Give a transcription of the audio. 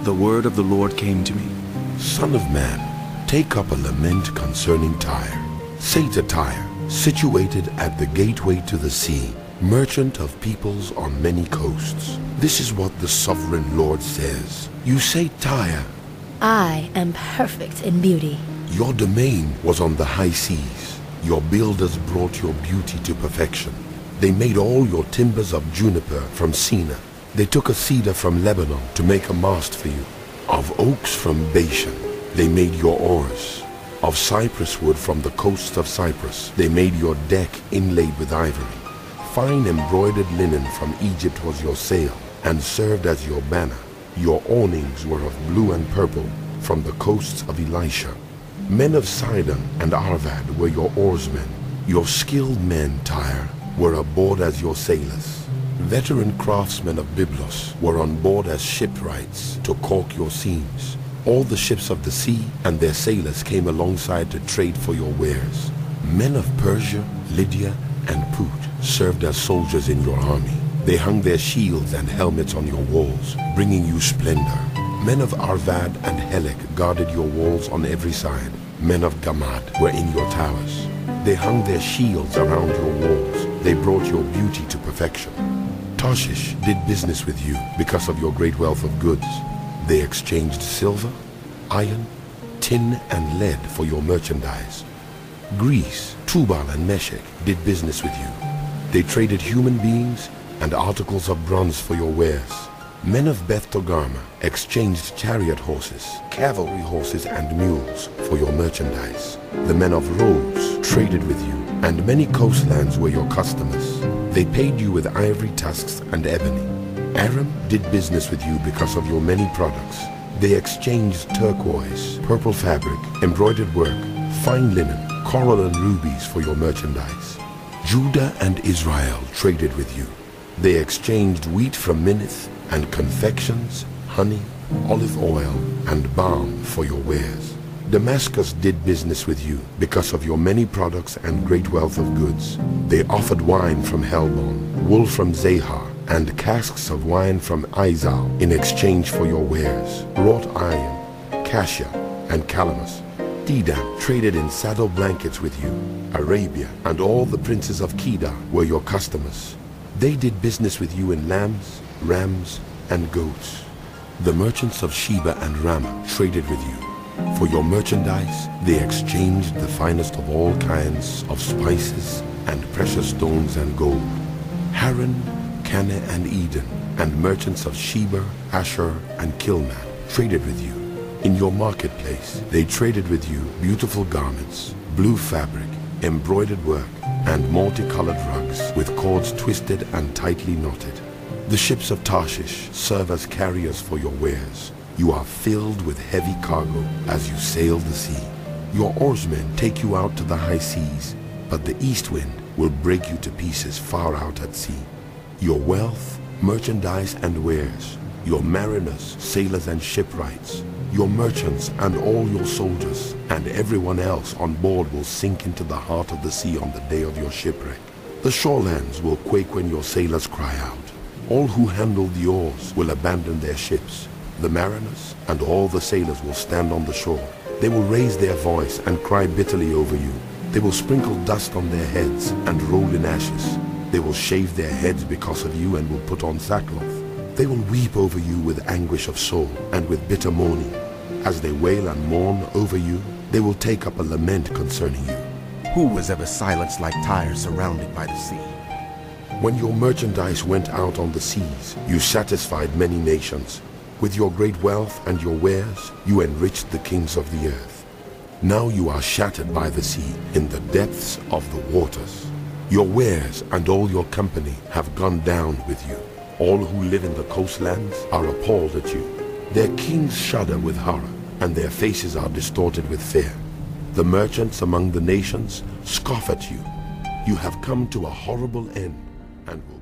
the word of the Lord came to me. Son of man, take up a lament concerning Tyre. Say to Tyre, situated at the gateway to the sea, merchant of peoples on many coasts. This is what the sovereign Lord says. You say, Tyre, I am perfect in beauty. your domain was on the high seas. Your builders brought your beauty to perfection. They made all your timbers of juniper from Sina. They took a cedar from Lebanon to make a mast for you. Of oaks from Bashan, they made your oars. Of cypress wood from the coasts of Cyprus, they made your deck inlaid with ivory. Fine embroidered linen from Egypt was your sail, and served as your banner. Your awnings were of blue and purple from the coasts of Elisha. Men of Sidon and Arvad were your oarsmen. Your skilled men, Tyre, were aboard as your sailors. Veteran craftsmen of Byblos were on board as shipwrights to caulk your seams. All the ships of the sea and their sailors came alongside to trade for your wares. Men of Persia, Lydia, and Put served as soldiers in your army. They hung their shields and helmets on your walls, bringing you splendor. Men of Arvad and Helek guarded your walls on every side. Men of Gamad were in your towers. They hung their shields around your walls. They brought your beauty to perfection. Tarshish did business with you because of your great wealth of goods. They exchanged silver, iron, tin, and lead for your merchandise. Greece, Tubal, and Meshech did business with you. They traded human beings and articles of bronze for your wares. Men of Beth Togarmah exchanged chariot horses, cavalry horses, and mules for your merchandise. The men of Rhodes traded with you, and many coastlands were your customers. They paid you with ivory tusks and ebony. Aram did business with you because of your many products. They exchanged turquoise, purple fabric, embroidered work, fine linen, coral and rubies for your merchandise. Judah and Israel traded with you. They exchanged wheat from Minnith and confections, honey, olive oil, and balm for your wares. Damascus did business with you because of your many products and great wealth of goods. They offered wine from Helbon, wool from Zahar, and casks of wine from Izal in exchange for your wares. Wrought iron, cassia, and calamus. Dedan traded in saddle blankets with you. Arabia and all the princes of Kedar were your customers. They did business with you in lambs, rams, and goats. The merchants of Sheba and Ramah traded with you. For your merchandise, they exchanged the finest of all kinds of spices and precious stones and gold. Haran, Canaan, and Eden, and merchants of Sheba, Asher, and Kilmad traded with you. In your marketplace, they traded with you beautiful garments, blue fabric, embroidered work, and multicolored rugs with cords twisted and tightly knotted. The ships of Tarshish serve as carriers for your wares. You are filled with heavy cargo as you sail the sea. Your oarsmen take you out to the high seas, but the east wind will break you to pieces far out at sea. Your wealth, merchandise, and wares, your mariners, sailors, and shipwrights, your merchants, and all your soldiers, and everyone else on board will sink into the heart of the sea on the day of your shipwreck. The shorelands will quake when your sailors cry out. All who handle the oars will abandon their ships. The mariners and all the sailors will stand on the shore. They will raise their voice and cry bitterly over you. They will sprinkle dust on their heads and roll in ashes. They will shave their heads because of you and will put on sackcloth. They will weep over you with anguish of soul and with bitter mourning. As they wail and mourn over you, they will take up a lament concerning you. Who was ever silenced like Tyre surrounded by the sea? When your merchandise went out on the seas, you satisfied many nations. With your great wealth and your wares, you enriched the kings of the earth. Now you are shattered by the sea in the depths of the waters. Your wares and all your company have gone down with you. All who live in the coastlands are appalled at you. Their kings shudder with horror, and their faces are distorted with fear. The merchants among the nations scoff at you. You have come to a horrible end and will